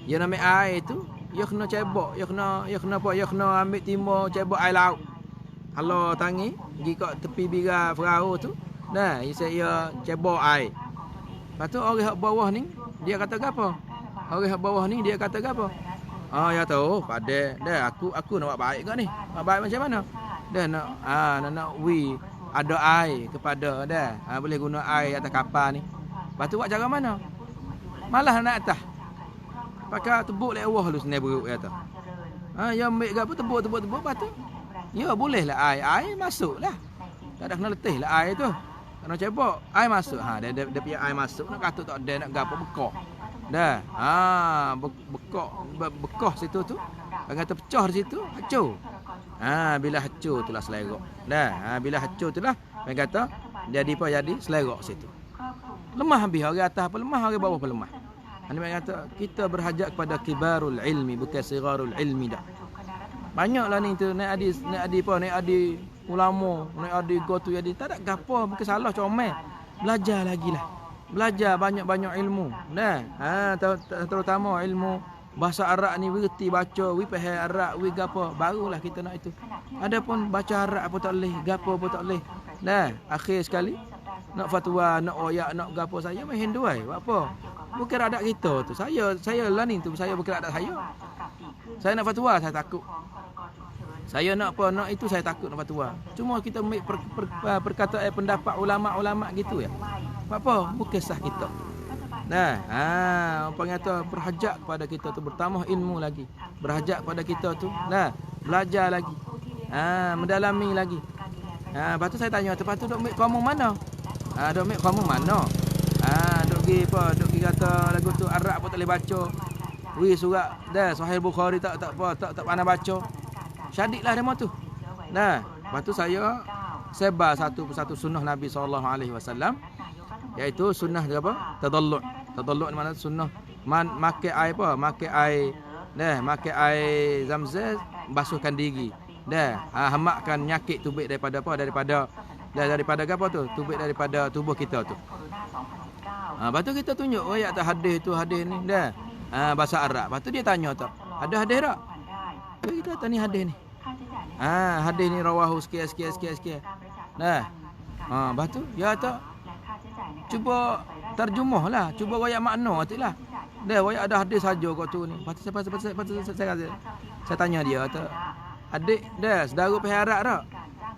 Dia nak ambil air tu, dia kena cebok, dia kena apa? Dia kena ambil timur cebok air laut. Kalau tangi pergi kat tepi bira perahu tu, dah, dia cebok air. Lepas tu orang hak bawah ni dia kata gapo? Orang hak bawah ni dia kata gapo? Ya tahu, pada dah aku nak buat baik kau ni. Buat baik macam mana? Dah nak ada air kepada dah. Boleh guna air atas kapal ni. Lepas tu buat cara mana? Malah nak atas. Pakai tebuk lewah lu senai beruk kata. Ya ambil gapo tebuk lepas tu. Ya boleh lah air masuklah. Tak ada kena letih lah air tu. Kena cebok, air masuk. Dia punya air masuk nak katuk tak ada nak gapo bekok. Dah. Bekok situ tu. Kata pecah di situ, hancur. Bila hancur itulah selerok. Dah. Bila hancur itulah kata jadi apa jadi selerok situ. Lemah habis orang atas apa lemah, orang bawah apa lemah. Dia kata kita berhajat kepada kibarul ilmi bukan sigharul ilmi dah. Banyaklah ni tu naik adi ulama, naik adi gotu jadi tak ada gapo bukan salah comel. Belajar lagi lah. Belajar banyak-banyak ilmu. Terutama ilmu bahasa Arab ni reti baca, faham Arab, gapo barulah kita nak itu. Adapun baca Arab apa tak boleh, gapo apa tak boleh. Akhir sekali nak fatwa, nak oyak, nak gapo saya main Hindu ai. Buat apa? Bukan adat kita tu. Saya lah ni tu, saya bukan adat saya. Saya nak fatwa, saya takut. Saya nak apa, nak itu saya takut nak fatwa. Cuma kita ambil perkataan pendapat ulama-ulama gitu ya. Buat apa? Bukan sah kita. Orang kata berhajat kepada kita tu bertambah ilmu lagi. Berhajat kepada kita tu, belajar lagi. Mendalami lagi. Lepas tu saya tanya, lepas tu duk ambil kamu mana? Duk ambil kamu mana? Duk pergi kata lagu tu Arab pun tak boleh baca. Surat dah Sahih Bukhari tak pandai baca. Syadiklah demo tu. Lepas tu saya sebar satu persatu sunnah Nabi SAW, iaitu sunnah apa? Tadallu'. Tadallu' mana sunnah makai air apa? Makai air Zamzam basuhkan diri. Hamakkan nyakit tubik daripada apa? Daripada apa tu? Tubik daripada tubuh kita tu. Lepas tu kita tunjuk ayat hadis ni bahasa Arab. Lepas tu dia tanya tak, ada hadis tak? Kita kata ni hadis ni. Hadis ni rawahu sekian. Lepas tu dia kata cuba terjemah lah, cuba wayak makna itulah. Wayak ada hadis saja kau tu ni. Lepas tu saya tanya dia kata, adik saudara faham Arab tak?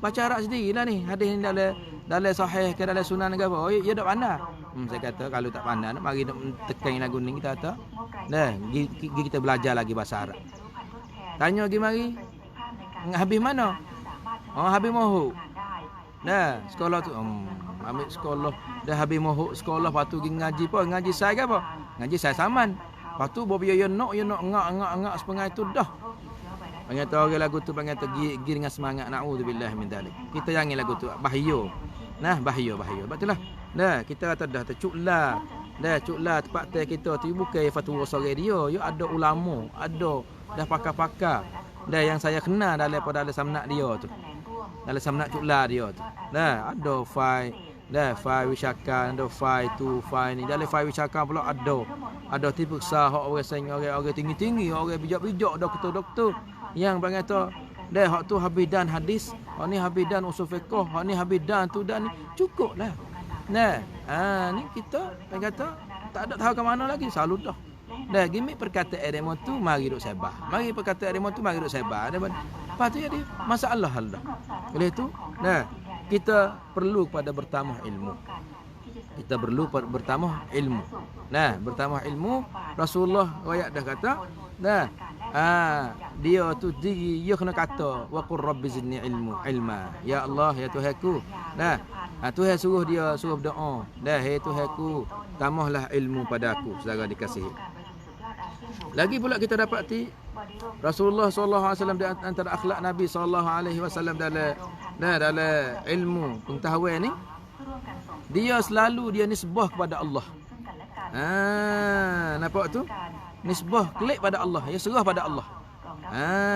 Baca Arab sendirilah ni. Hadis ni dalam sahih ke dalam sunan ke apa? Ya tak pandai. Saya kata kalau tak pandai nak mari nak tekan lagu ni kita kata. Kita belajar lagi bahasa Arab. Tanya lagi mari. Habis mana? Habis Mohuk. Sekolah tu ambil sekolah. Dah habis Mohuk sekolah, lepas tu pergi ngaji apa? Ngaji saya ke apa? Ngaji saya Saman. Lepas tu bawa ya nak ngak sepengah itu dah. Panggil tahu orang lagu tu panggil pergi dengan semangat naudzubillah min dalik. Kita jangan lagu tu bahaya. Bahaya. Betullah. Kita kata dah tercuklah. Cuklah tempat kita tu bukan fatwa sore dia. Ya ada ulama, ada dah pakar-pakar. Yang saya kenal dalam samnak dia tu. Dalam samnak cuklah dia tu. Ada fai wishakan, ada fai tu, fai ni. Dalam fai wishakan pula ada tipe besar orang tinggi-tinggi, orang bijak-bijak, doktor-doktor yang panggil tu hak tu habidan hadis, hak ni habidan usul fiqh, hak ni habidan tu dan ni cukuplah. Ni kita kata tak ada tahu ke mana lagi, selalu dah. Gimik perkataan demo tu mari duk sebar. Mari perkataan demo tu mari duk sebar. Lepas tu jadi masalah hal dah. Oleh tu, kita perlu pada bertambah ilmu. Kita perlu bertambah ilmu. Bertambah ilmu, Rasulullah ayat dah kata, dia tu dia kena kata wa qur rabbi zidni ilma. Ya Allah, ya Tuhanku. Tuhan suruh berdoa. Hai Tuhanku, tambahlah ilmu pada aku, saudara dikasihi. Lagi pula kita dapati Rasulullah SAW di antara akhlak Nabi SAW dalam ilmu pengetahuan ni, dia selalu nisbah kepada Allah. Nampak tu? Nisbah klik pada Allah, dia serah pada Allah.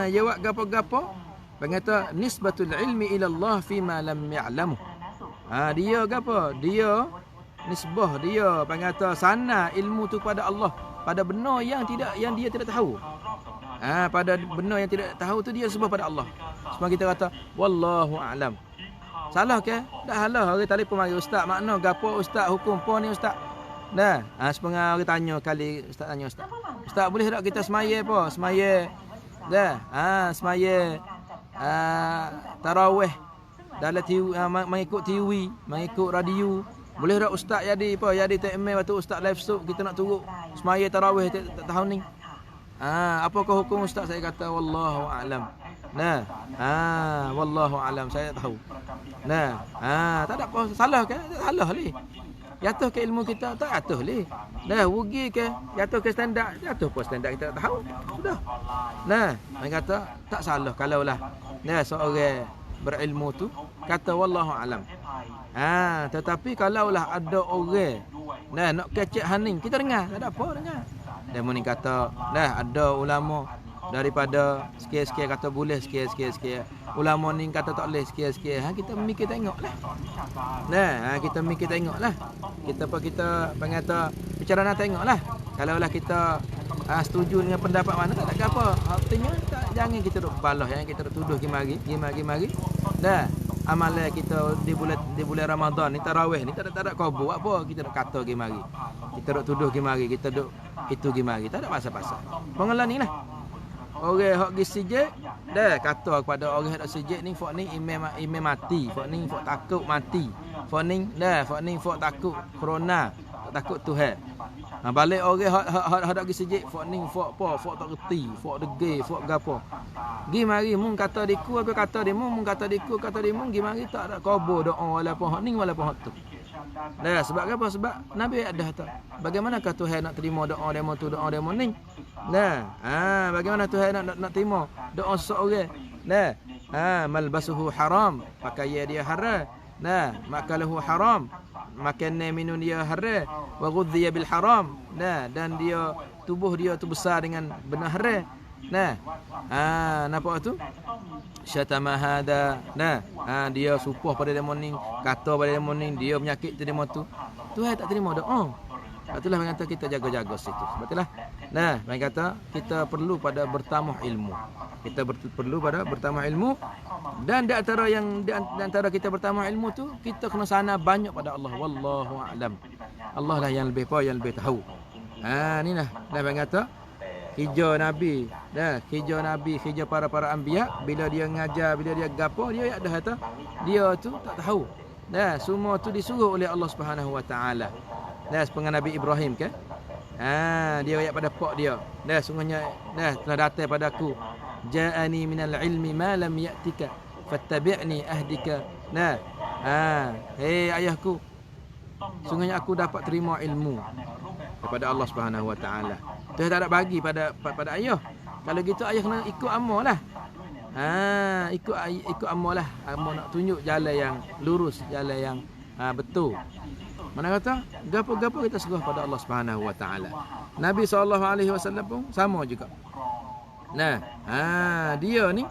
Dia buat gapo-gapo, Pengata nisbatul ilmi ila Allah fima lam ya'lamu. Dia ke apa? Dia nisbah dia pengata sana ilmu tu pada Allah, pada benar yang dia tidak tahu. Pada benar yang tidak tahu tu dia sebab pada Allah. Sebab kita kata wallahu a'lam. Salah ke? Dah salah. Orang telefon mari ustaz, makna gapo ustaz, hukum apa ni ustaz? Dah. Setengah orang tanya kali ustaz tanya ustaz. Ustaz boleh tak kita semaya apa? Semaya. Dah. Semaya tarawih dalam TV, mengikut TV, mengikut radio. Boleh tak ustaz jadi apa? Jadi TMA waktu ustaz live show kita nak turut semaya tarawih tahun ni. Apakah hukum ustaz? Saya kata wallahu a'lam. Nah. Wallahu a'lam, saya tak tahu. Nah. Tak ada apa salah ke? Tak salah leh. Jatuh ke ilmu kita tak jatuh leh. Dah rugi ke? Jatuh ke standard? Jatuh pun standard kita tak tahu. Sudah. Nah, saya kata tak salah kalaulah seorang berilmu tu kata wallahu a'lam. Tetapi kalaulah ada orang nak kecek haning, kita dengar, tak ada apa dengar. Demo ni kata, ada ulama daripada sikit-sikit kata boleh, sikit-sikit. Ulama ni kata tak boleh, sikit-sikit. Kita mikir tengoklah. Kita mikir tengoklah. Kita pengata bicara nak tengoklah. Kalaulah kita setuju dengan pendapat mana tak ada apa. Artinya jangan kita duk balah, jangan kita duk tuduh gimari. Amalan kita di bulan Ramadan ni tarawih ni tak ada khabar apa kita duk kata gimari. Kita duk tuduh gimari, kita duk itu gimari. Tak ada pasal-pasal. Pengelan ni lah. Orang hok gi sijik kata kepada orang hok sijik ni fak ni imam mati, fak ni fak takut mati. Fak ni fak takut corona, takut Tuhan. Balik orang hok gi sijik fak ni fak apa, fak tak reti, fak degil, fak gapo. Gi mari mung kata diku, aku kata dia mung kata diku, kata dia mung gi mari tak ada khabar doa walaupun hok ni walaupun hok tu. Sebab apa? Sebab Nabi ada kata, bagaimanakah Tuhan nak terima doa demo tu, doa demo ni? Bagaimana Tuhan nak terima doa seseorang? Malbasuhu haram, pakaian dia haram. Makalahu haram, makan minum dia haram. Wa ghudhiya bil haram. Dan dia tubuh dia tu besar dengan benda haram. Nampak tu? Syatama hada. Dia supuh pada demo ni, kata pada demo ni, dia menyakit demo tu. Tuhan tak terima doa. Itulah yang kata kita jaga-jaga situ. Sebab itulah yang kata kita perlu pada bertambah ilmu. Kita perlu pada bertambah ilmu, dan di antara kita bertambah ilmu tu kita kena sana banyak pada Allah. Wallahu a'lam. Allah lah yang lebih tahu. Ni lah yang kata hijau Nabi, hijau para anbiya, bila dia ngajar, bila dia gapo, dia ada kata dia tu tak tahu. Semua tu disuruh oleh Allah Subhanahu wa taala. Sepengan Nabi Ibrahim ke? Dia ayat pada pak dia. Sungguhnya telah datang padaku. Ja'ani minal ilmi ma lam ya'tika fattabi'ni ahdika. Hei ayahku, sungguhnya aku dapat terima ilmu daripada Allah Subhanahu wa taala. Tuhan tak ada bagi pada ayah. Kalau gitu ayah kena ikut amor lah. Ikut amor lah. Amor nak tunjuk jalan yang lurus, jalan yang betul. Mana kata gapo-gapo kita serah pada Allah Subhanahu wa taala. Nabi SAW pun sama juga. Dia ni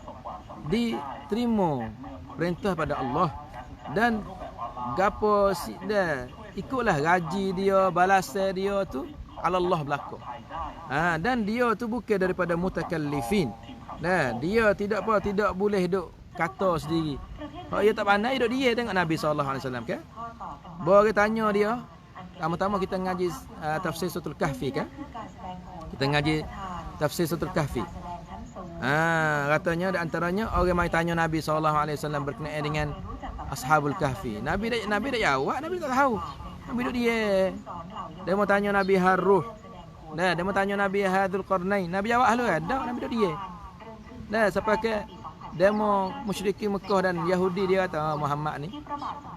diterima perintah pada Allah, dan gapo ikutlah gaji dia, balasan dia tu ala Allah belaka. Dan dia tu bukan daripada mutakallifin. Dia tidak boleh duk kata sendiri. Kalau dia tak pandai duk dia tengok Nabi SAW kan. Bawa kita tanya dia, pertama kita ngaji tafsir suratul kahfi kan. Kita ngaji tafsir suratul kahfi. Katanya di antaranya orang mai tanya Nabi SAW berkenaan dengan ashabul kahfi. Nabi dah jawab, Nabi tak tahu. Nabi duduk dia. Dia mau tanya Nabi Harruh. Dia mau tanya Nabi Hadzul Qarnain. Nabi jawab halu ada, Nabi duduk dia. Sampai ke demo musyrikin Mekah dan Yahudi dia kata Muhammad ni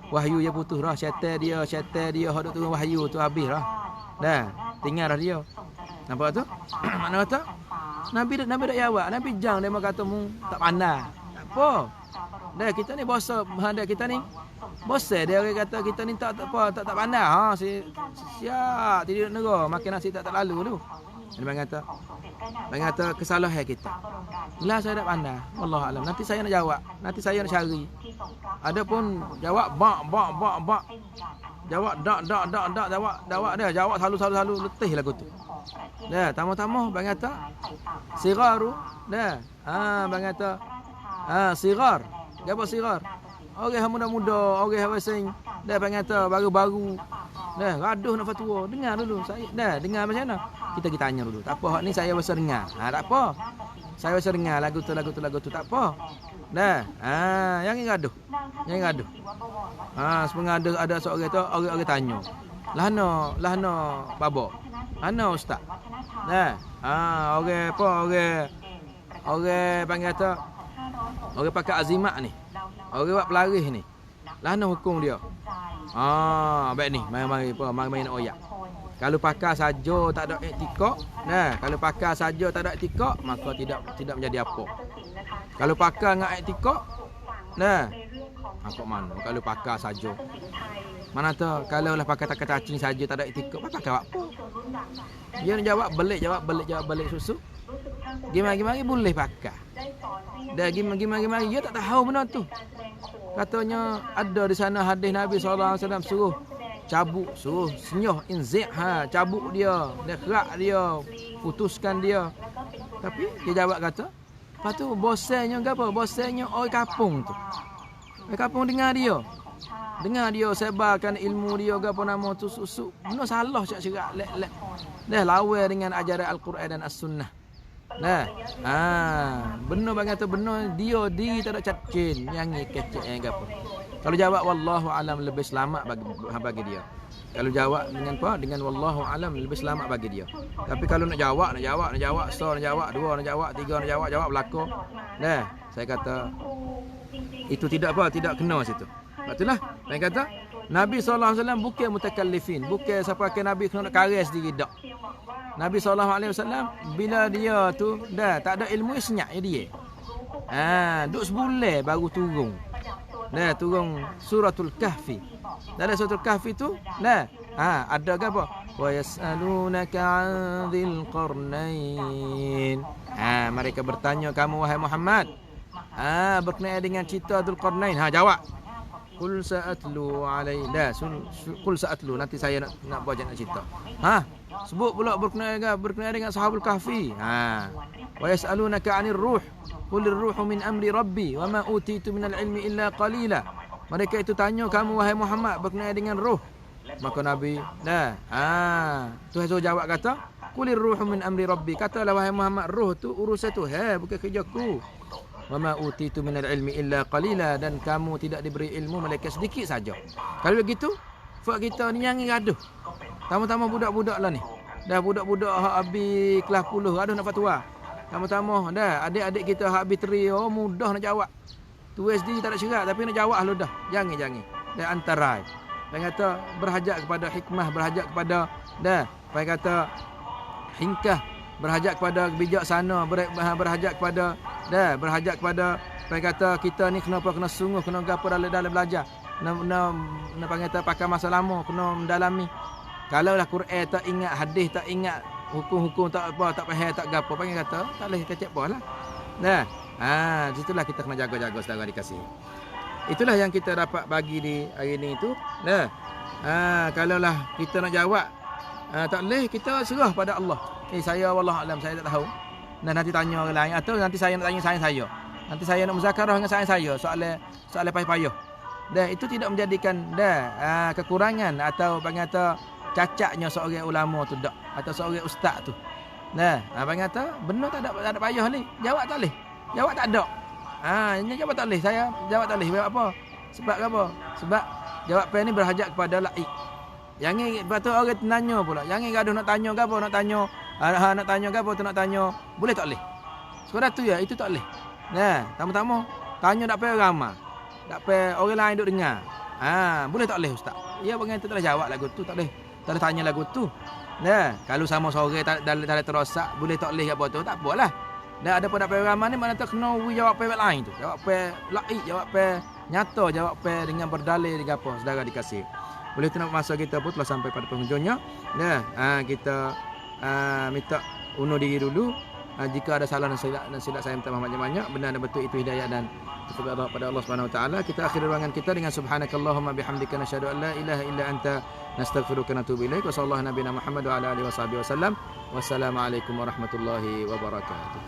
wahyu dia putus dah, syaitan dia hok turun wahyu tu habis dah. Tinggal dah dia. Nampak tu? Mana kata? Nabi dak jawab. Nabi jang dia kata mu tak pandai. Tak apa. Kita ni bosan, kita ni bosan dia orang kata kita ni tak pandai. Siap tidur negara makan nasi tak lalu tu. Ini bang kata kesalahan kita. Lah saya tak pandai. Wallahu alam. Nanti saya nak jawab. Nanti saya nak cari. Adapun jawab bak. Jawab dak jawab dia. Jawab selalu letih lagu tu. Dah, tamu-tamu bang kata sigaru. Dah. Bang kata sigar. Apa sigar? Orang muda-muda, orang wasing. Dah bang kata baru-baru. Dah, gaduh nak fatwa. Dengar dulu saya. Dah, dengar macam mana? Kita tanya dulu. Tak apa, hak ni saya biasa dengar. Tak apa. Saya biasa dengar lagu tu tak apa. Dah. Yang gaduh. Sebenarnya ada seorang tu orang tanya. Lahno babo. Lahno ustaz. Dah. Orang apa? Orang panggil kata orang pakai azimat ni. Orang buat pelaris ni. Lahno hukum dia. Baik ni, mari nak oyak. Kalau pakar saja tak ada iktikad, kalau pakar saja tak ada iktikad, maka tidak menjadi apa. Kalau pakar dengan iktikad, kok mana? Kalau pakar saja. Mana tahu kalau lah pakar tak cacing saja tak ada iktikad, pakar apa? Dia nak jawab balik susu. Gimana boleh pakar. Dah gimana dia tak tahu benda tu. Katanya ada di sana hadis Nabi SAW suruh cabut, suruh senyuh inzi', cabut dia kerak dia, putuskan dia. Tapi dia jawab kata, lepas tu bosannya apa? Bosannya orang kampung tu. Orang kampung dengar dia sebarkan ilmu dia ke apa nama tu susuk. Benda salah cak-cak lek. Dah lawan dengan ajaran Al-Quran dan As-Sunnah. Benar bang kata benar dia tak ada cacin yang kecek yang apa. Kalau jawab wallahu alam lebih selamat bagi dia. Kalau jawab dengan apa? Dengan wallahu alam lebih selamat bagi dia. Tapi kalau nak jawab, so nak jawab, dua nak jawab, tiga nak jawab belako. Saya kata itu tidak kena situ. Itulah bang kata Nabi SAW bukan mutakallifin, bukan siapa ke Nabi kena karya sendiri dak. Nabi SAW bila dia tu dah tak ada ilmu senyap dia. Duk sebulan baru turun. Turun suratul Kahfi. Dalam suratul Kahfi tu ada ke apa? Wa yas'alunaka 'an dzil qarnain. Mereka bertanya kamu wahai Muhammad. Berkenaan dengan cerita Dzul Qarnain. Jawab. Qul sa'atlu alaihi. Qul sa'atlu, nanti saya nak baca nak cerita. Sebut pula berkenaan dengan Ashabul Kahfi. Wa yas'alunaka 'anir ruh. Qulir ruhu min amri rabbi wa ma utitu minal ilmi illa qalila. Mereka itu tanya kamu wahai Muhammad berkenaan dengan ruh. Maka Nabi Tuhan jawab kata, qulir ruhu min amri rabbi. Katalah wahai Muhammad, ruh tu urusan Tuhan, bukan kerjaku. Wa ma utitu minal ilmi illa qalila, dan kamu tidak diberi ilmu melainkan sedikit saja. Kalau begitu, fak kita ni yang gaduh. Tama-tama budak-budak lah ni. Dah budak-budak hak habis kelas 10 gaduh nak fatwa. Tama-tama dah adik-adik kita hak habis 3 mudah nak jawab. Tu SD tak ada syarat tapi nak jawab lu dah. Jangan. Dah antarai. Dia kata berhajat kepada hikmah, berhajat kepada hingkah, berhajat kepada bijaksana, berhajat kepada kata kita ni kenapa kena sungguh, kena gapo dalam belajar. Nak kata pakai masa lama, kena mendalami. Kalau lah Quran tak ingat, hadis tak ingat, hukum-hukum tak apa, tak faham, tak gapo, panggil kata tak boleh kecek apalah. Situlah kita kena jaga-jaga saudara dikasih. Itulah yang kita dapat bagi di hari ni tu. Kalau lah kita nak jawab tak boleh, kita serah pada Allah. Saya wallah alam, saya tak tahu. Nanti tanya orang lain atau nanti saya nak tanya saya. Nanti saya nak muzakarah dengan saya soalan payah-payah. Itu tidak menjadikan kekurangan atau kata cacatnya seorang ulama tu dak atau seorang ustaz tu. Abang kata benar tak ada payah ni. Jawab tak boleh. Jawab tak ada. Ini jawab tak boleh. Saya jawab tak boleh. Sebab apa? Sebab apa? Sebab jawapan ni berhajat kepada laik. Yang ni lepas tu orang tanya pula. Yang ni gaduh nak tanya ke apa? Nak tanya ke apa tu nak tanya. Boleh tak boleh? Sekarang tu ya, itu tak boleh. Tama-tama tanya tak payah ramai. Tak payah orang lain duk dengar. Boleh tak boleh ustaz? Ya bang kata tak boleh jawab lagu tu, tak boleh. Tak boleh tanya lagu tu. Kalau sama sore dalam terosak, boleh tak boleh apa tu, tak apalah. Ada pada pengalaman ni mana tak kena jawab pihak lain tu. Jawab pihak laik, jawab pihak nyata, jawab pihak dengan berdalil dengan apa saudara dikasih. Boleh tu nak masa kita pun telah sampai pada penghujungnya. Kita minta undur diri dulu. Jika ada salah dan silap saya minta maaf banyak-banyak. Benar dan betul itu hidayah dan taufik pada Allah Subhanahu wa taala. Kita akhiri ruangan kita dengan subhanakallahumma bihamdika nasyhadu an la ilaha illa anta nastaghfiruka wa natubu ilaik. Wa sallallahu nabiyana Muhammad wa ala alihi wasallam. Wassalamualaikum warahmatullahi wabarakatuh.